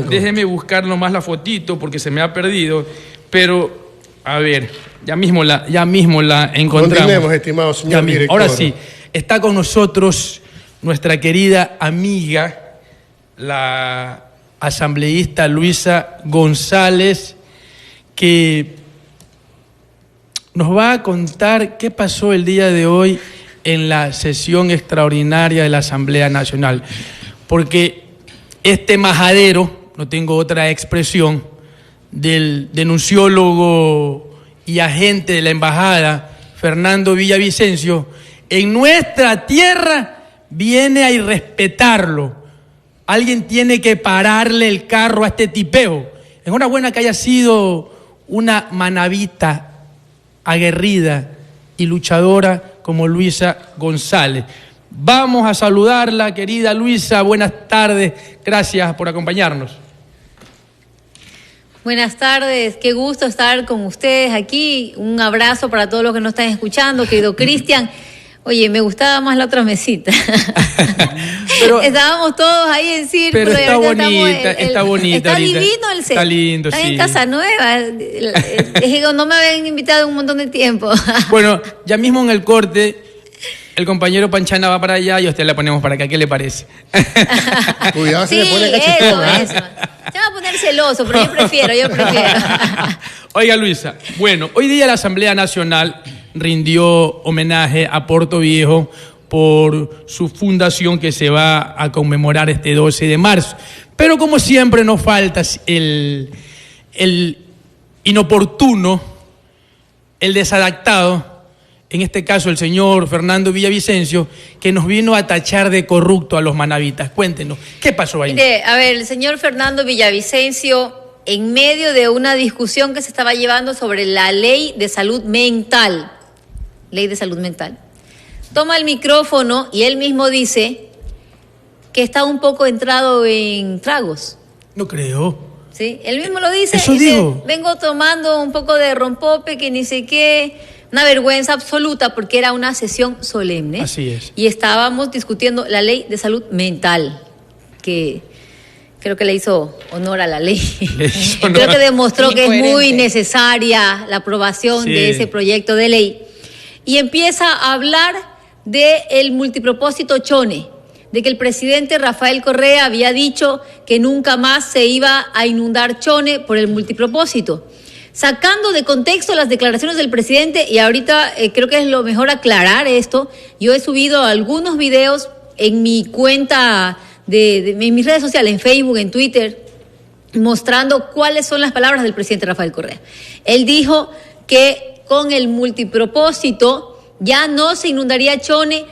Déjeme buscar nomás la fotito porque se me ha perdido, pero a ver, ya mismo la encontramos. Continuemos, estimado señor director. Ahora sí, está con nosotros nuestra querida amiga, la asambleísta Luisa González, que nos va a contar qué pasó el día de hoy en la sesión extraordinaria de la Asamblea Nacional. Porque este majadero, no tengo otra expresión, del denunciólogo y agente de la embajada, Fernando Villavicencio, en nuestra tierra viene a irrespetarlo. Alguien tiene que pararle el carro a este tipeo. Enhorabuena que haya sido una manabita aguerrida y luchadora como Luisa González. Vamos a saludarla, querida Luisa. Buenas tardes. Gracias por acompañarnos. Buenas tardes. Qué gusto estar con ustedes aquí. Un abrazo para todos los que nos están escuchando, querido Cristian. Oye, me gustaba más la otra mesita. Pero, estábamos todos ahí en círculo. Pero está bonita, está bonita. Está ahorita. Divino el set. Está lindo, Está sí. en Casa Nueva. Es que no me habían invitado un montón de tiempo. Bueno, ya mismo en el corte, el compañero Panchana va para allá y a usted le ponemos para acá. ¿Qué le parece? Cuidado, sí, se le pone cachetón, eso. Se va a poner celoso, pero yo prefiero. Oiga, Luisa, bueno, hoy día la Asamblea Nacional rindió homenaje a Puerto Viejo por su fundación que se va a conmemorar este 12 de marzo. Pero como siempre nos falta el inoportuno, el desadaptado, en este caso el señor Fernando Villavicencio, que nos vino a tachar de corrupto a los manavitas. Cuéntenos, ¿qué pasó ahí? Mire, a ver, el señor Fernando Villavicencio, en medio de una discusión que se estaba llevando sobre la ley de salud mental, toma el micrófono y él mismo dice que está un poco entrado en tragos. No creo. Sí, él mismo lo dice. Eso dice, digo. vengo tomando un poco de rompope, que ni sé qué. Una vergüenza absoluta porque era una sesión solemne. Así es. Y estábamos discutiendo la ley de salud mental, que creo que le hizo honor a la ley. Creo que demostró que es muy necesaria la aprobación de ese proyecto de ley. Y empieza a hablar del multipropósito Chone, de que el presidente Rafael Correa había dicho que nunca más se iba a inundar Chone por el multipropósito, sacando de contexto las declaraciones del presidente. Y ahorita creo que es lo mejor aclarar esto. Yo he subido algunos videos en mi cuenta en mis redes sociales, en Facebook, en Twitter, mostrando cuáles son las palabras del presidente Rafael Correa. Él dijo que con el multipropósito ya no se inundaría Chone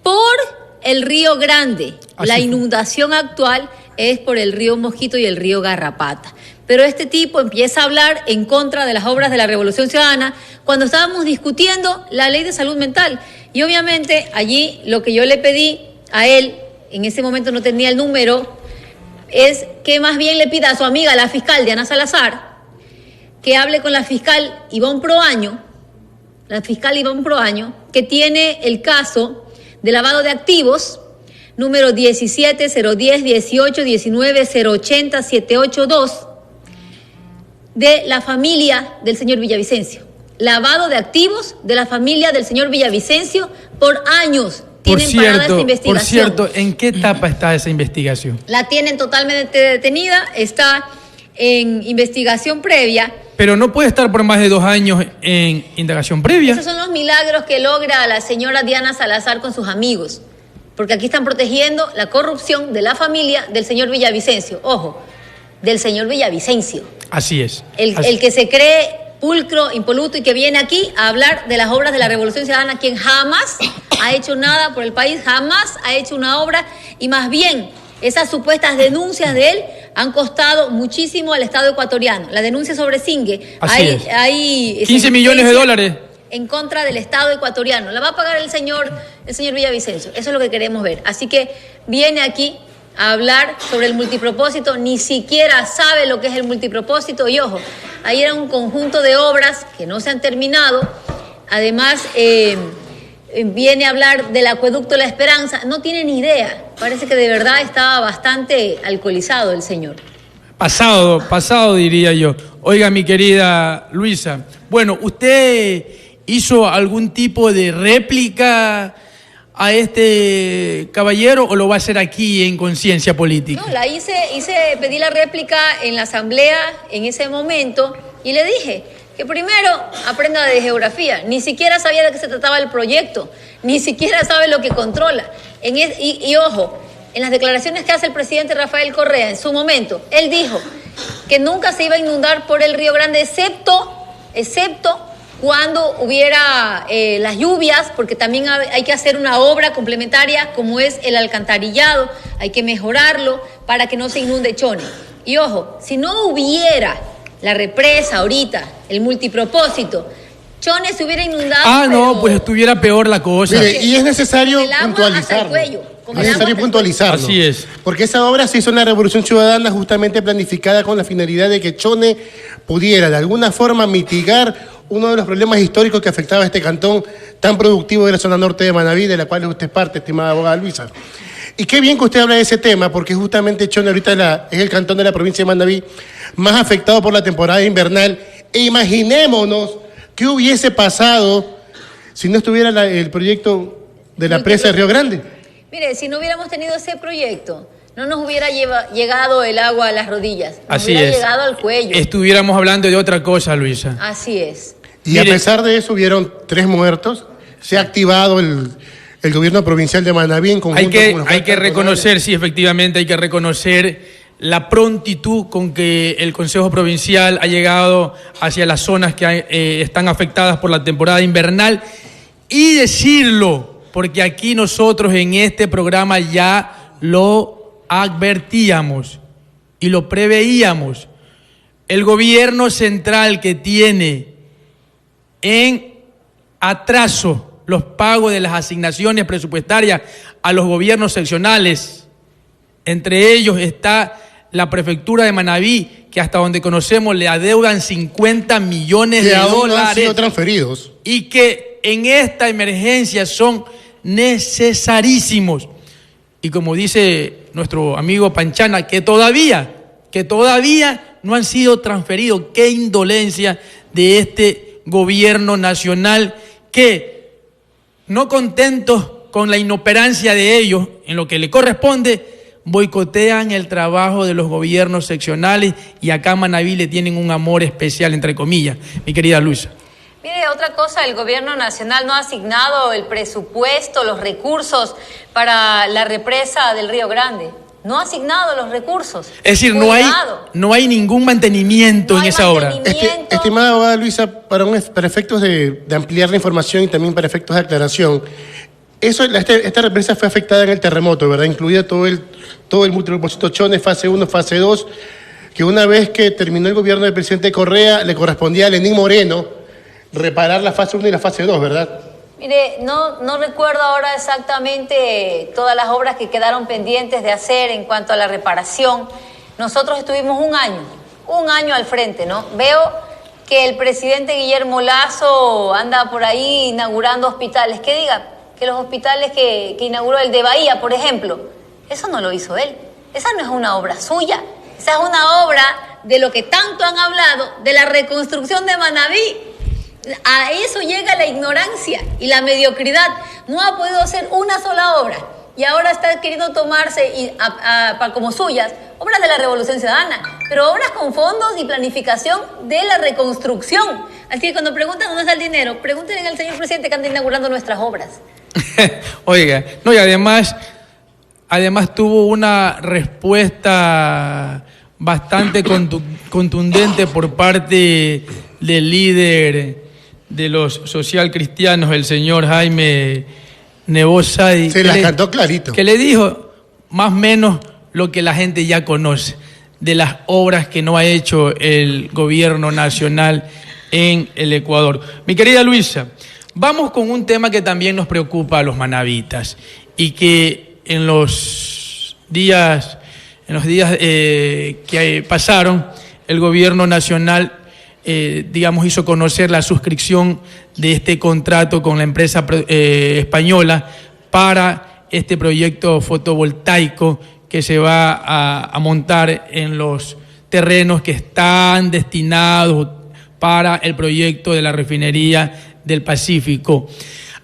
por el río Grande. La inundación actual es por el río Mosquito y el río Garrapata. Pero este tipo empieza a hablar en contra de las obras de la Revolución Ciudadana cuando estábamos discutiendo la ley de salud mental. Y obviamente allí lo que yo le pedí a él, en ese momento no tenía el número, es que más bien le pida a su amiga, la fiscal Diana Salazar, que hable con la fiscal Ivonne Proaño, que tiene el caso de lavado de activos, número 17 010 18 19 080 782, de la familia del señor Villavicencio. Lavado de activos de la familia del señor Villavicencio por años. Tienen parada esta investigación. Por cierto, ¿en qué etapa está esa investigación? La tienen totalmente detenida, está en investigación previa. Pero no puede estar por más de 2 años en indagación previa. Esos son los milagros que logra la señora Diana Salazar con sus amigos, porque aquí están protegiendo la corrupción de la familia del señor Villavicencio. Ojo, del señor Villavicencio. Así es. El que se cree pulcro, impoluto y que viene aquí a hablar de las obras de la Revolución Ciudadana, quien jamás ha hecho nada por el país, jamás ha hecho una obra, y más bien esas supuestas denuncias de él han costado muchísimo al Estado ecuatoriano. La denuncia sobre Singue, hay 15 millones de dólares en contra del Estado ecuatoriano. La va a pagar el señor Villavicencio. Eso es lo que queremos ver. Así que viene aquí a hablar sobre el multipropósito, ni siquiera sabe lo que es el multipropósito. Y ojo, ahí era un conjunto de obras que no se han terminado. Además, viene a hablar del acueducto La Esperanza. No tiene ni idea. Parece que de verdad estaba bastante alcoholizado el señor. pasado diría yo. Oiga, mi querida Luisa, bueno, ¿usted hizo algún tipo de réplica a este caballero o lo va a hacer aquí en Conciencia Política? No, pedí la réplica en la asamblea en ese momento y le dije que primero aprenda de geografía. Ni siquiera sabía de qué se trataba el proyecto, ni siquiera sabe lo que controla. Y ojo, en las declaraciones que hace el presidente Rafael Correa en su momento, él dijo que nunca se iba a inundar por el Río Grande, excepto cuando hubiera las lluvias, porque también hay que hacer una obra complementaria como es el alcantarillado, hay que mejorarlo para que no se inunde Chone. Y ojo, si no hubiera la represa ahorita, el multipropósito, Chone se hubiera inundado. No, pues estuviera peor la cosa. Mire, y es necesario puntualizarlo. Así es. Porque esa obra se hizo una revolución ciudadana justamente planificada con la finalidad de que Chone pudiera de alguna forma mitigar uno de los problemas históricos que afectaba a este cantón tan productivo de la zona norte de Manabí, de la cual usted es parte, estimada abogada Luisa. Y qué bien que usted habla de ese tema, porque justamente Chone ahorita es el cantón de la provincia de Manabí más afectado por la temporada invernal. E imaginémonos qué hubiese pasado si no estuviera el proyecto de la presa de Río Grande. Mire, si no hubiéramos tenido ese proyecto, no nos hubiera llegado el agua a las rodillas, nos Así hubiera es. llegado al cuello. Estuviéramos hablando de otra cosa, Luisa. Así es. Y a pesar de eso hubieron 3 muertos. Se ha activado el gobierno provincial de Manabí en conjunto con los hay que reconocer, sí, efectivamente, hay que reconocer la prontitud con que el Consejo Provincial ha llegado hacia las zonas que están afectadas por la temporada invernal y decirlo, porque aquí nosotros en este programa ya lo advertíamos y lo preveíamos. El gobierno central que tiene en atraso los pagos de las asignaciones presupuestarias a los gobiernos seccionales, entre ellos está la prefectura de Manabí, que hasta donde conocemos le adeudan 50 millones de dólares. No han sido transferidos. Y que en esta emergencia son necesarísimos. Y como dice nuestro amigo Panchana, que todavía no han sido transferidos. Qué indolencia de este gobierno nacional que, no contentos con la inoperancia de ellos en lo que le corresponde, boicotean el trabajo de los gobiernos seccionales y acá a Manabí le tienen un amor especial, entre comillas, mi querida Luisa. Mire, otra cosa, el gobierno nacional no ha asignado el presupuesto, los recursos para la represa del Río Grande. No ha asignado los recursos. Es decir, no hay ningún mantenimiento en esa obra. Estimada abogada Luisa, para efectos de ampliar la información y también para efectos de aclaración, esta represa fue afectada en el terremoto, ¿verdad? Incluida todo el multipropósito Chone, fase 1, fase 2, que una vez que terminó el gobierno del presidente Correa, le correspondía a Lenín Moreno reparar la fase 1 y la fase 2, ¿verdad? Mire, no recuerdo ahora exactamente todas las obras que quedaron pendientes de hacer en cuanto a la reparación. Nosotros estuvimos un año al frente, ¿no? Veo que el presidente Guillermo Lasso anda por ahí inaugurando hospitales. ¿Qué diga? Que los hospitales que inauguró el de Bahía, por ejemplo, eso no lo hizo él. Esa no es una obra suya. Esa es una obra de lo que tanto han hablado, de la reconstrucción de Manabí. A eso llega la ignorancia y la mediocridad. No ha podido hacer una sola obra y ahora está queriendo tomarse como suyas obras de la Revolución Ciudadana, pero obras con fondos y planificación de la reconstrucción. Así que cuando preguntan dónde está el dinero, pregúntenle al señor presidente que anda inaugurando nuestras obras. Oiga, no, y además tuvo una respuesta bastante contundente por parte del líder de los socialcristianos, el señor Jaime Nebosadi. Se las cantó clarito. Que le dijo más o menos lo que la gente ya conoce de las obras que no ha hecho el gobierno nacional en el Ecuador. Mi querida Luisa, vamos con un tema que también nos preocupa a los manavitas y que en los días que pasaron, el gobierno nacional hizo conocer la suscripción de este contrato con la empresa española para este proyecto fotovoltaico que se va a montar en los terrenos que están destinados para el proyecto de la refinería del Pacífico.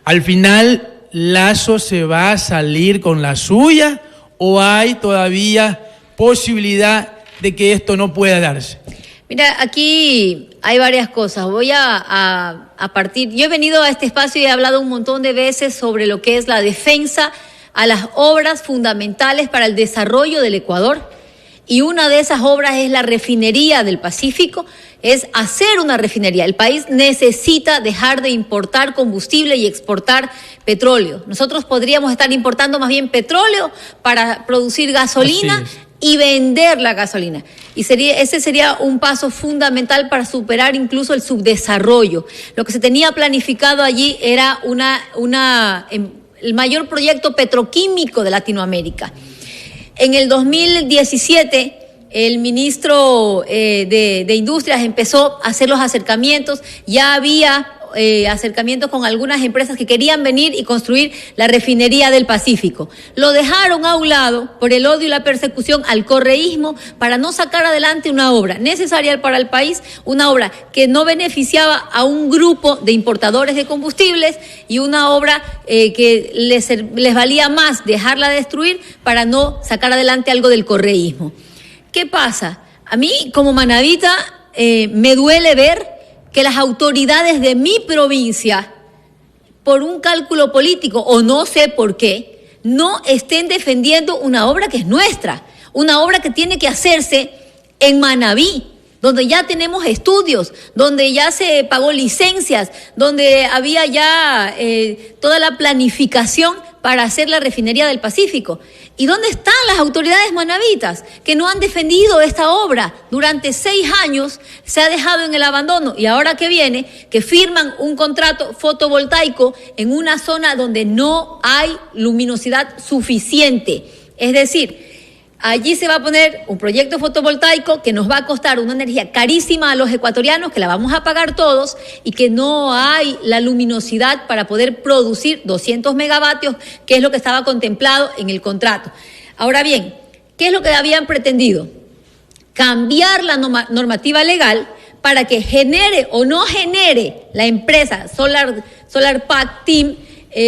Al final, ¿Lasso se va a salir con la suya o hay todavía posibilidad de que esto no pueda darse? Mira, aquí hay varias cosas. Voy a partir. Yo he venido a este espacio y he hablado un montón de veces sobre lo que es la defensa a las obras fundamentales para el desarrollo del Ecuador. Y una de esas obras es la refinería del Pacífico, es hacer una refinería. El país necesita dejar de importar combustible y exportar petróleo. Nosotros podríamos estar importando más bien petróleo para producir gasolina y vender la gasolina. Y ese sería un paso fundamental para superar incluso el subdesarrollo. Lo que se tenía planificado allí era el mayor proyecto petroquímico de Latinoamérica. En el 2017, el ministro de Industrias empezó a hacer los acercamientos. Ya había acercamientos con algunas empresas que querían venir y construir la refinería del Pacífico. Lo dejaron a un lado por el odio y la persecución al correísmo para no sacar adelante una obra necesaria para el país, una obra que no beneficiaba a un grupo de importadores de combustibles y una obra que les valía más dejarla destruir para no sacar adelante algo del correísmo. ¿Qué pasa? A mí, como manabita, me duele ver que las autoridades de mi provincia, por un cálculo político o no sé por qué, no estén defendiendo una obra que es nuestra, una obra que tiene que hacerse en Manabí, donde ya tenemos estudios, donde ya se pagó licencias, donde había ya toda la planificación para hacer la refinería del Pacífico. ¿Y dónde están las autoridades manabitas que no han defendido esta obra? Durante 6 años se ha dejado en el abandono y ahora que viene, que firman un contrato fotovoltaico en una zona donde no hay luminosidad suficiente. Es decir, allí se va a poner un proyecto fotovoltaico que nos va a costar una energía carísima a los ecuatorianos, que la vamos a pagar todos, y que no hay la luminosidad para poder producir 200 megavatios, que es lo que estaba contemplado en el contrato. Ahora bien, ¿qué es lo que habían pretendido? Cambiar la normativa legal para que genere o no genere la empresa Solar Pack Team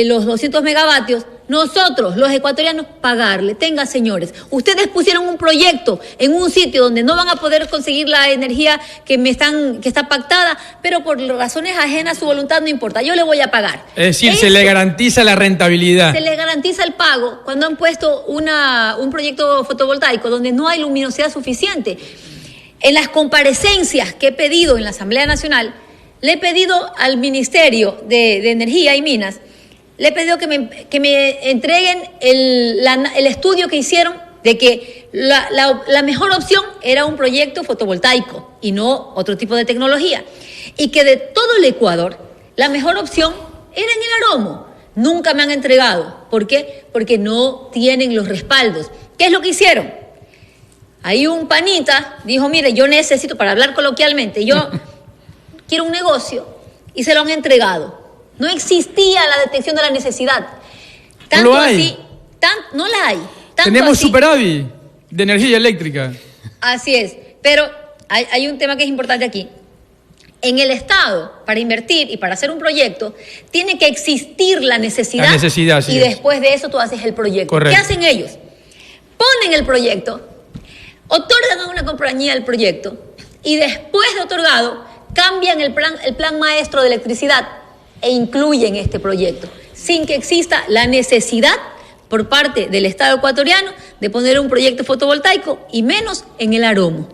los 200 megavatios, nosotros, los ecuatorianos, pagarle. Tenga, señores, ustedes pusieron un proyecto en un sitio donde no van a poder conseguir la energía que está pactada, pero por razones ajenas a su voluntad no importa, yo le voy a pagar. Es decir, se le garantiza la rentabilidad. Se le garantiza el pago cuando han puesto un proyecto fotovoltaico donde no hay luminosidad suficiente. En las comparecencias que he pedido en la Asamblea Nacional, le he pedido al Ministerio de Energía y Minas, le he pedido que me entreguen el estudio que hicieron de que la mejor opción era un proyecto fotovoltaico y no otro tipo de tecnología. Y que de todo el Ecuador, la mejor opción era en el Aromo. Nunca me han entregado. ¿Por qué? Porque no tienen los respaldos. ¿Qué es lo que hicieron? Ahí un panita dijo, mire, yo necesito, para hablar coloquialmente, yo quiero un negocio, y se lo han entregado. No existía la detección de la necesidad. Tanto no lo hay. Así, no la hay. Tenemos superávit de energía eléctrica. Así es, pero hay un tema que es importante aquí. En el Estado, para invertir y para hacer un proyecto, tiene que existir la necesidad. La necesidad, sí. Y después de eso tú haces el proyecto. Correcto. ¿Qué hacen ellos? Ponen el proyecto, otorgan a una compañía el proyecto y después de otorgado cambian el plan maestro de electricidad e incluyen este proyecto, sin que exista la necesidad por parte del Estado ecuatoriano de poner un proyecto fotovoltaico y menos en el Aromo.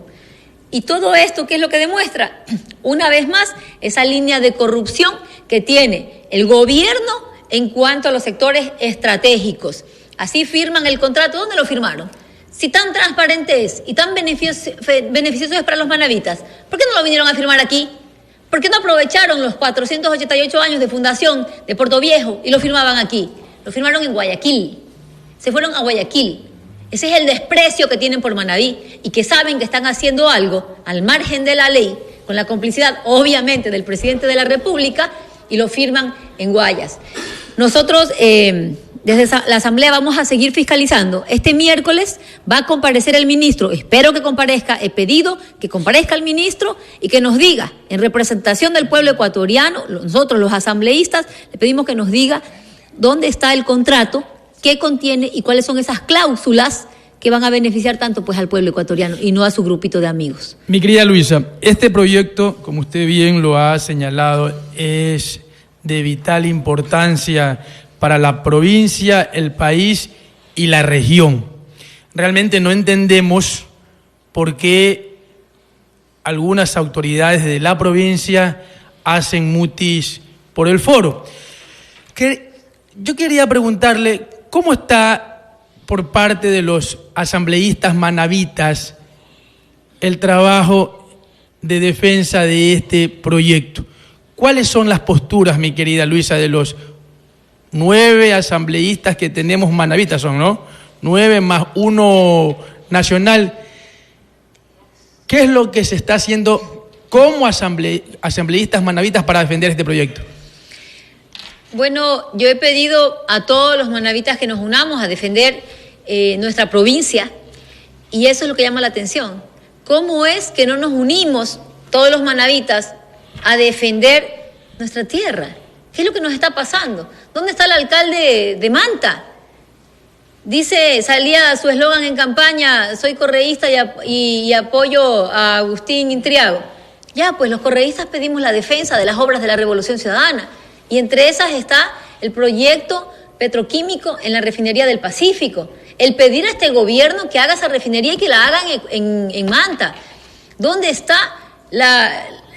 Y todo esto, ¿qué es lo que demuestra? Una vez más, esa línea de corrupción que tiene el gobierno en cuanto a los sectores estratégicos. Así firman el contrato. ¿Dónde lo firmaron? Si tan transparente es y tan beneficioso es para los manabitas, ¿por qué no lo vinieron a firmar aquí? ¿Por qué no aprovecharon los 488 años de fundación de Puerto Viejo y lo firmaban aquí? Lo firmaron en Guayaquil. Se fueron a Guayaquil. Ese es el desprecio que tienen por Manabí y que saben que están haciendo algo al margen de la ley, con la complicidad, obviamente, del presidente de la República, y lo firman en Guayas. Nosotros desde la Asamblea vamos a seguir fiscalizando. Este miércoles va a comparecer el ministro, espero que comparezca, he pedido que comparezca el ministro y que nos diga, en representación del pueblo ecuatoriano, nosotros los asambleístas, le pedimos que nos diga dónde está el contrato, qué contiene y cuáles son esas cláusulas que van a beneficiar tanto pues al pueblo ecuatoriano y no a su grupito de amigos. Mi querida Luisa, este proyecto, como usted bien lo ha señalado, es de vital importancia para la provincia, el país y la región. Realmente no entendemos por qué algunas autoridades de la provincia hacen mutis por el foro. Yo quería preguntarle, ¿cómo está por parte de los asambleístas manavitas el trabajo de defensa de este proyecto? ¿Cuáles son las posturas, mi querida Luisa, de los 9 asambleístas que tenemos manavitas, son, ¿no? 9 más 1 nacional. ¿Qué es lo que se está haciendo como asambleístas manavitas para defender este proyecto? Bueno, yo he pedido a todos los manavitas que nos unamos a defender nuestra provincia y eso es lo que llama la atención. ¿Cómo es que no nos unimos todos los manavitas a defender nuestra tierra? ¿Qué es lo que nos está pasando? ¿Dónde está el alcalde de Manta? Dice, salía su eslogan en campaña, soy correísta y apoyo a Agustín Intriago. Ya, pues los correístas pedimos la defensa de las obras de la Revolución Ciudadana y entre esas está el proyecto petroquímico en la refinería del Pacífico, el pedir a este gobierno que haga esa refinería y que la hagan en Manta. ¿Dónde está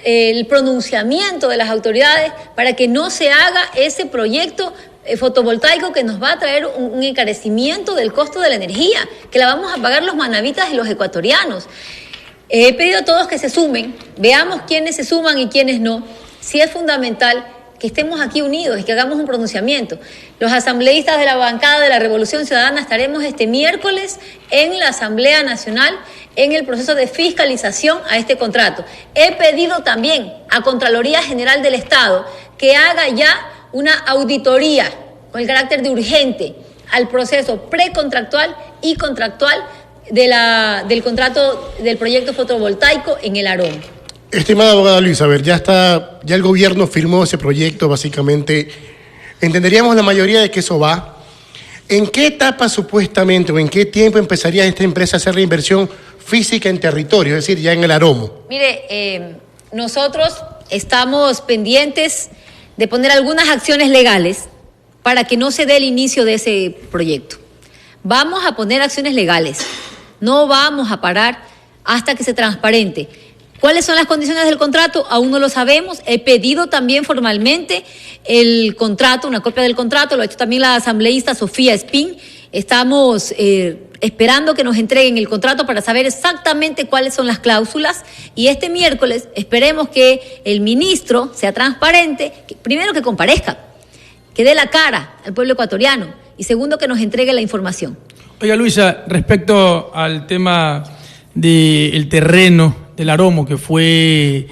el pronunciamiento de las autoridades para que no se haga ese proyecto fotovoltaico que nos va a traer un encarecimiento del costo de la energía, que la vamos a pagar los manavitas y los ecuatorianos? He pedido a todos que se sumen, veamos quiénes se suman y quiénes no. Sí es fundamental que estemos aquí unidos y que hagamos un pronunciamiento. Los asambleístas de la bancada de la Revolución Ciudadana estaremos este miércoles en la Asamblea Nacional en el proceso de fiscalización a este contrato. He pedido también a Contraloría General del Estado que haga ya una auditoría con el carácter de urgente al proceso precontractual y contractual del contrato del proyecto fotovoltaico en el Arón. Estimada abogada Luisa, a ver, ya el gobierno firmó ese proyecto, básicamente. Entenderíamos la mayoría de que eso va. ¿En qué etapa supuestamente o en qué tiempo empezaría esta empresa a hacer la inversión física en territorio, es decir, ya en el Aromo? Mire, nosotros estamos pendientes de poner algunas acciones legales para que no se dé el inicio de ese proyecto. Vamos a poner acciones legales, no vamos a parar hasta que se transparente. ¿Cuáles son las condiciones del contrato? Aún no lo sabemos. He pedido también formalmente el contrato, una copia del contrato, lo ha hecho también la asambleísta Sofía Espín. Estamos esperando que nos entreguen el contrato para saber exactamente cuáles son las cláusulas y este miércoles esperemos que el ministro sea transparente, primero que comparezca, que dé la cara al pueblo ecuatoriano y segundo que nos entregue la información. Oiga Luisa, respecto al tema del terreno del Aromo que fue